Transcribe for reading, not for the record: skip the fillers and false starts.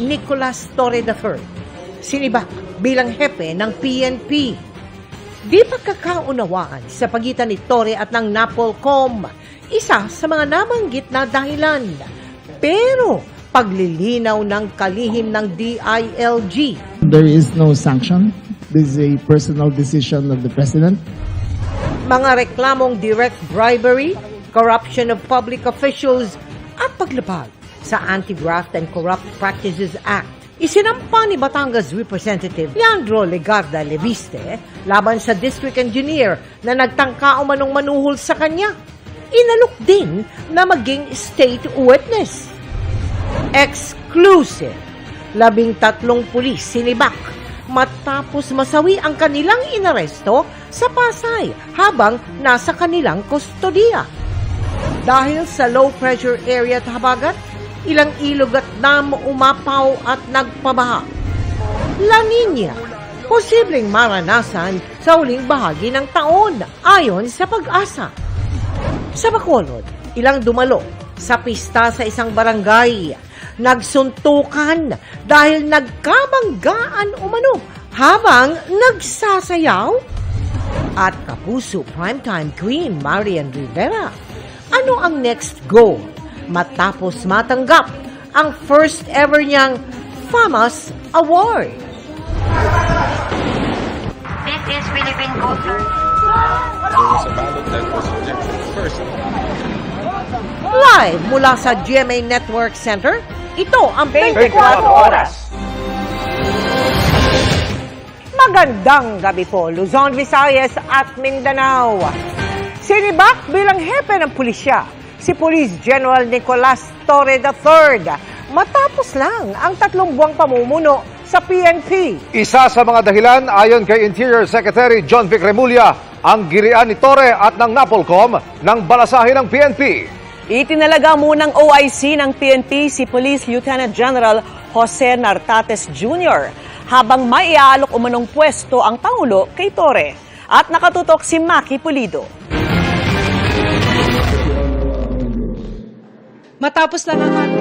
Nicolas Torre III, sinibak bilang hepe ng PNP. Di pagkakaunawaan sa pagitan ni Torre at ng NAPOLCOM, isa sa mga nabanggit na dahilan. Pero paglilinaw ng kalihim ng DILG. There is no sanction. This is a personal decision of the President. Mga reklamong direct bribery, corruption of public officials, at paglabag sa Anti-Graft and Corrupt Practices Act. Isinampa ni Batangas Representative Leandro Legarda Leviste laban sa district engineer na nagtangka umanong manuhol sa kanya. Inalok din na maging state witness. Exclusive. 13 pulis sinibak matapos masawi ang kanilang inaresto sa Pasay habang nasa kanilang kustodiya. Dahil sa low pressure area at habagat, ilang ilog at dam umapaw at nagpabaha. La Nina, posibleng maranasan sa huling bahagi ng taon ayon sa Pag-asa. Sa Bacolod, ilang dumalo sa pista sa isang barangay. Nagsuntukan dahil nagkabanggaan umano habang nagsasayaw. At kapuso primetime queen Marian Rivera, ano ang next goal matapos matanggap ang first ever niyang FAMAS Award? This is Philippine culture. There was a ballot that was rejected first. Live mula sa GMA Network Center, ito ang 24 Oras. Magandang gabi po, Luzon, Visayas at Mindanao. Sinibak bilang hepe ng pulisya, si Police General Nicolas Torre III, matapos lang ang 3 buwang pamumuno sa PNP. Isa sa mga dahilan ayon kay Interior Secretary John Vic Remulla ang gilian ni Torre at ng NAPOLCOM ng balasahin ng PNP. Itinalaga munang OIC ng PNP si Police Lieutenant General Jose Nartates Jr. habang maiaalok umanong pwesto ang Pangulo kay Torre. At nakatutok si Maki Pulido. Matapos lang ang